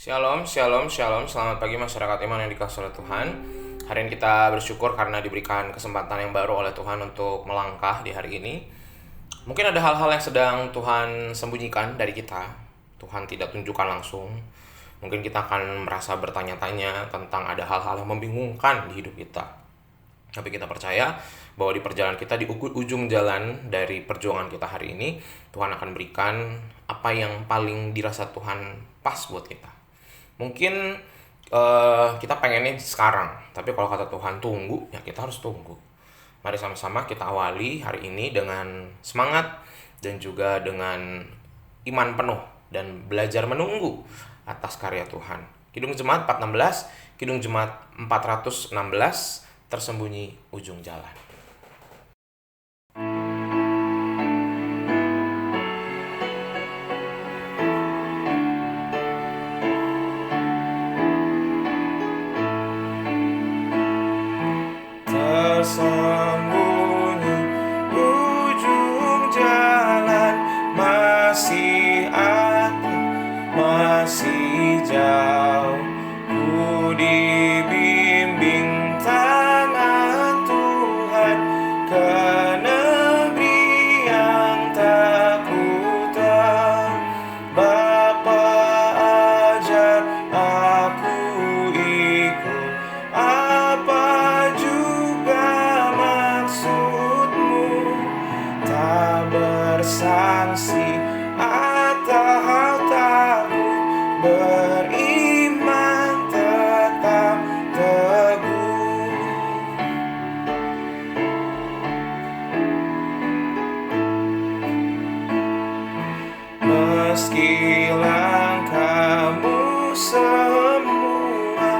Shalom, shalom, shalom. Selamat pagi masyarakat iman yang dikasihi oleh Tuhan. Hari ini kita bersyukur karena diberikan kesempatan yang baru oleh Tuhan untuk melangkah di hari ini. Mungkin ada hal-hal yang sedang Tuhan sembunyikan dari kita. Tuhan tidak tunjukkan langsung. Mungkin kita akan merasa bertanya-tanya tentang ada hal-hal yang membingungkan di hidup kita. Tapi kita percaya bahwa di perjalanan kita, di ujung jalan dari perjuangan kita hari ini, Tuhan akan berikan apa yang paling dirasa Tuhan pas buat kita. Mungkin kita pengennya sekarang, tapi kalau kata Tuhan tunggu, ya kita harus tunggu. Mari sama-sama kita awali hari ini dengan semangat dan juga dengan iman penuh dan belajar menunggu atas karya Tuhan. Kidung Jemaat 416, Kidung Jemaat 416, tersembunyi ujung jalan. Tersembunyi ujung jalan, masih ada, masih jauh. Ku dibimbing tangan Tuhan ke negeri yang tak ku tahu. Bapa ajar aku ikut, apa juga maksudmu, tak bersangsi atau takut, beriman tetap teguh. Meski langkahmu semua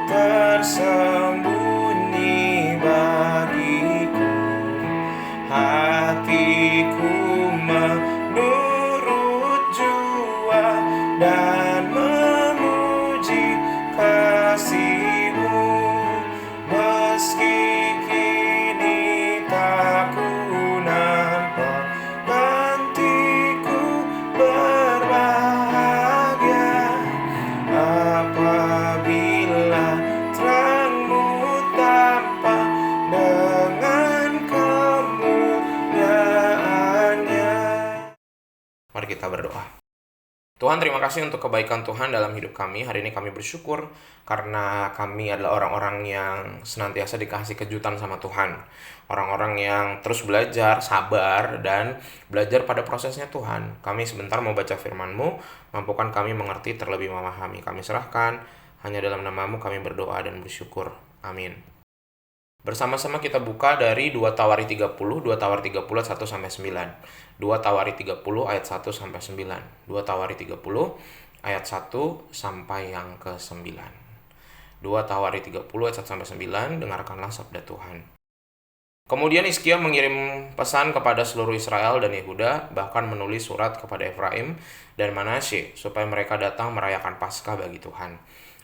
tersembunyi bagiku, hatiku menurut jua dan memuji kasih-Mu. Meski kini tak ku nampak gantiku berbahagia, apabila terang-Mu tampak dengan kemuliaan-Nya. Mari kita berdoa. Tuhan, terima kasih untuk kebaikan Tuhan dalam hidup kami. Hari ini kami bersyukur karena kami adalah orang-orang yang senantiasa dikasih kejutan sama Tuhan. Orang-orang yang terus belajar, sabar, dan belajar pada prosesnya Tuhan. Kami sebentar mau baca firman-Mu, mampukan kami mengerti terlebih memahami. Kami serahkan, hanya dalam nama-Mu kami berdoa dan bersyukur. Amin. Bersama-sama kita buka dari 2 Tawari 30, 2 Tawari 30 ayat 1 sampai 9. 2 Tawari 30 ayat 1 sampai 9. 2 Tawari 30 ayat 1 sampai yang ke-9. 2 Tawari 30 ayat 1 sampai 9, dengarkanlah sabda Tuhan. Kemudian Hizkia mengirim pesan kepada seluruh Israel dan Yehuda, bahkan menulis surat kepada Efraim dan Manasye supaya mereka datang merayakan Paskah bagi Tuhan,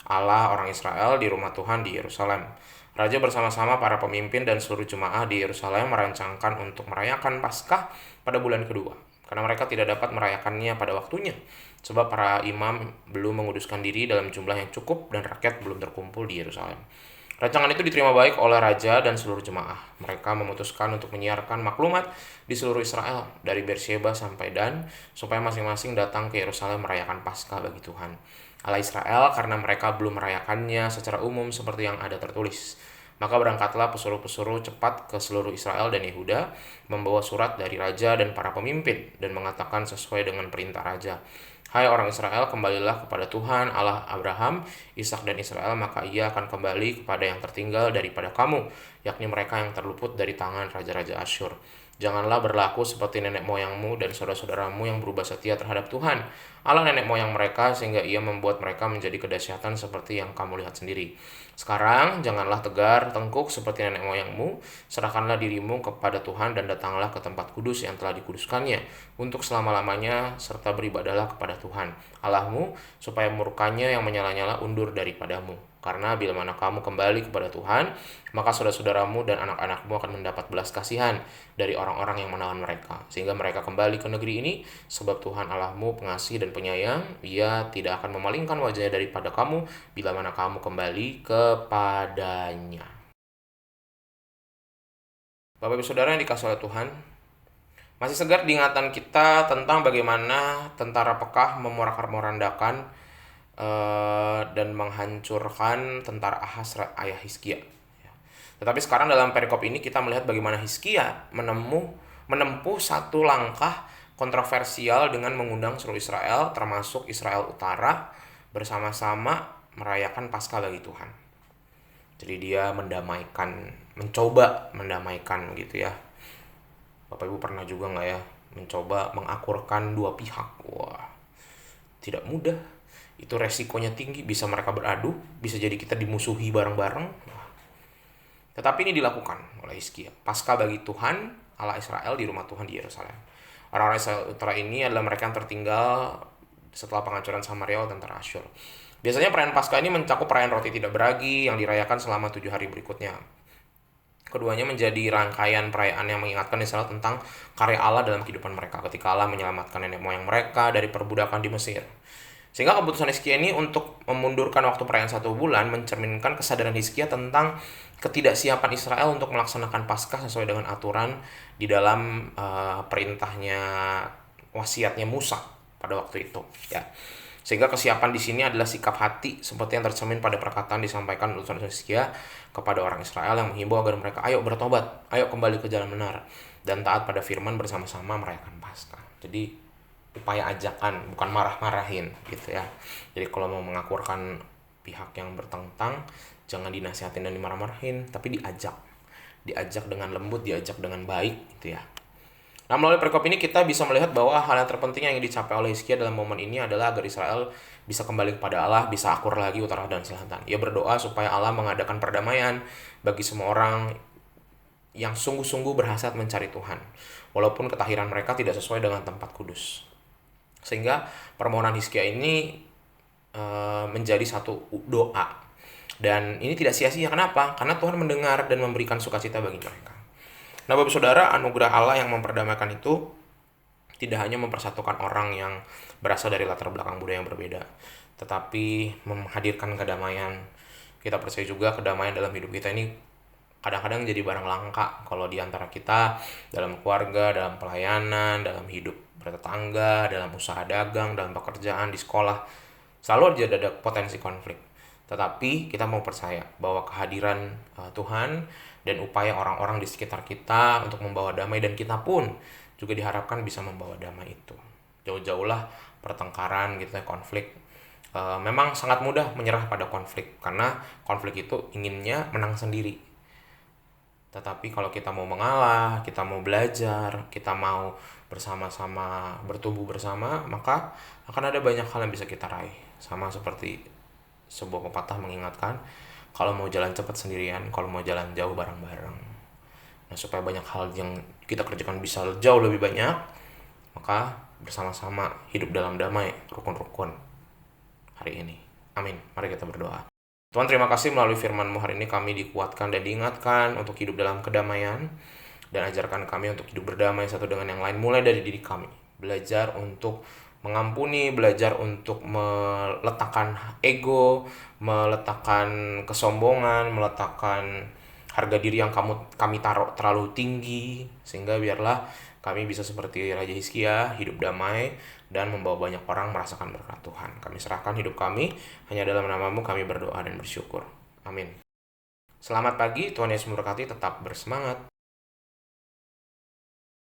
Allah orang Israel, di rumah Tuhan di Yerusalem. Raja bersama-sama para pemimpin dan seluruh jemaah di Yerusalem merancangkan untuk merayakan Paskah pada bulan kedua, karena mereka tidak dapat merayakannya pada waktunya, sebab para imam belum menguduskan diri dalam jumlah yang cukup dan rakyat belum terkumpul di Yerusalem. Rancangan itu diterima baik oleh raja dan seluruh jemaah. Mereka memutuskan untuk menyiarkan maklumat di seluruh Israel, dari Beersheba sampai Dan, supaya masing-masing datang ke Yerusalem merayakan Paskah bagi Tuhan, Allah Israel, karena mereka belum merayakannya secara umum seperti yang ada tertulis. Maka berangkatlah pesuruh-pesuruh cepat ke seluruh Israel dan Yehuda, membawa surat dari raja dan para pemimpin, dan mengatakan sesuai dengan perintah raja, "Hai orang Israel, kembalilah kepada Tuhan Allah Abraham, Ishak dan Israel, maka Ia akan kembali kepada yang tertinggal daripada kamu, yakni mereka yang terluput dari tangan raja-raja Asyur. Janganlah berlaku seperti nenek moyangmu dan saudara-saudaramu yang berubah setia terhadap Tuhan, Allah nenek moyang mereka, sehingga Ia membuat mereka menjadi kedahsyatan seperti yang kamu lihat sendiri. Sekarang janganlah tegar tengkuk seperti nenek moyangmu, serahkanlah dirimu kepada Tuhan dan datanglah ke tempat kudus yang telah dikuduskannya untuk selama-lamanya, serta beribadahlah kepada Tuhan Allahmu, supaya murkanya yang menyala-nyala undur daripadamu. Karena bila mana kamu kembali kepada Tuhan, maka saudara-saudaramu dan anak-anakmu akan mendapat belas kasihan dari orang-orang yang menawan mereka, sehingga mereka kembali ke negeri ini, sebab Tuhan Allahmu pengasih dan penyayang. Ia tidak akan memalingkan wajahnya daripada kamu bila mana kamu kembali kepadanya. Bapak Ibu Saudara yang dikasihi oleh Tuhan, masih segar diingatan kita tentang bagaimana tentara Pekah memorak-morandakan dan menghancurkan tentara Ahaz ayah Hizkia. Tetapi sekarang dalam perikop ini kita melihat bagaimana Hizkia menempuh satu langkah kontroversial dengan mengundang seluruh Israel, termasuk Israel Utara, bersama-sama merayakan Paskah bagi Tuhan. Jadi dia mencoba mendamaikan gitu ya. Bapak Ibu pernah juga nggak ya mencoba mengakurkan dua pihak? Wah, tidak mudah. Itu resikonya tinggi, bisa mereka beradu, bisa jadi kita dimusuhi bareng-bareng. Tetapi ini dilakukan oleh Hizkia. Paskah bagi Tuhan, Allah Israel di rumah Tuhan di Yerusalem. Orang-orang Israel Utara ini adalah mereka yang tertinggal setelah penghancuran Samaria oleh tentara Asyur. Biasanya perayaan Paskah ini mencakup perayaan roti tidak beragi yang dirayakan selama 7 hari berikutnya. Keduanya menjadi rangkaian perayaan yang mengingatkan Israel tentang karya Allah dalam kehidupan mereka ketika Allah menyelamatkan nenek moyang mereka dari perbudakan di Mesir. Sehingga keputusan Hizkia ini untuk memundurkan waktu perayaan 1 bulan mencerminkan kesadaran Hizkia tentang ketidaksiapan Israel untuk melaksanakan Paskah sesuai dengan aturan di dalam perintahnya, wasiatnya Musa pada waktu itu. Ya. Sehingga kesiapan di sini adalah sikap hati seperti yang tercermin pada perkataan disampaikan utusan Hizkia kepada orang Israel yang menghimbau agar mereka ayo bertobat, ayo kembali ke jalan benar dan taat pada firman bersama-sama merayakan Paskah. Jadi upaya ajakan, bukan marah-marahin gitu ya. Jadi kalau mau mengakurkan pihak yang bertentang, jangan dinasihatin dan dimarah-marahin, tapi diajak dengan lembut, diajak dengan baik gitu ya. Nah, melalui perikop ini kita bisa melihat bahwa hal yang terpenting yang dicapai oleh Hizkia dalam momen ini adalah agar Israel bisa kembali kepada Allah, bisa akur lagi utara dan selatan. Ia berdoa supaya Allah mengadakan perdamaian bagi semua orang yang sungguh-sungguh berhasrat mencari Tuhan, walaupun ketahiran mereka tidak sesuai dengan tempat kudus. Sehingga permohonan Hizkia ini menjadi satu doa. Dan ini tidak sia-sia. Kenapa? Karena Tuhan mendengar dan memberikan sukacita bagi mereka. Nah, Bapak Saudara, anugerah Allah yang memperdamaikan itu tidak hanya mempersatukan orang yang berasal dari latar belakang budaya yang berbeda, tetapi menghadirkan kedamaian. Kita percaya juga kedamaian dalam hidup kita ini kadang-kadang jadi barang langka kalau di antara kita, dalam keluarga, dalam pelayanan, dalam hidup bertetangga, dalam usaha dagang, dalam pekerjaan, di sekolah. Selalu ada potensi konflik. Tetapi kita mau percaya bahwa kehadiran Tuhan dan upaya orang-orang di sekitar kita untuk membawa damai, dan kita pun juga diharapkan bisa membawa damai itu. Jauh-jauhlah pertengkaran gitu ya, konflik. Memang sangat mudah menyerah pada konflik karena konflik itu inginnya menang sendiri. Tetapi kalau kita mau mengalah, kita mau belajar, kita mau bersama-sama bertumbuh bersama, maka akan ada banyak hal yang bisa kita raih. Sama seperti sebuah pepatah mengingatkan, kalau mau jalan cepat sendirian, kalau mau jalan jauh bareng-bareng. Nah, supaya banyak hal yang kita kerjakan bisa jauh lebih banyak, maka bersama-sama hidup dalam damai, rukun-rukun hari ini. Amin. Mari kita berdoa. Tuhan, terima kasih melalui firman-Mu hari ini kami dikuatkan dan diingatkan untuk hidup dalam kedamaian, dan ajarkan kami untuk hidup berdamai satu dengan yang lain mulai dari diri kami. Belajar untuk mengampuni, belajar untuk meletakkan ego, meletakkan kesombongan, meletakkan harga diri yang kami taruh terlalu tinggi, sehingga biarlah kami bisa seperti Raja Hizkia, hidup damai dan membawa banyak orang merasakan berkat Tuhan. Kami serahkan hidup kami, hanya dalam nama-Mu kami berdoa dan bersyukur. Amin. Selamat pagi, Tuhan Yesus memberkati, tetap bersemangat.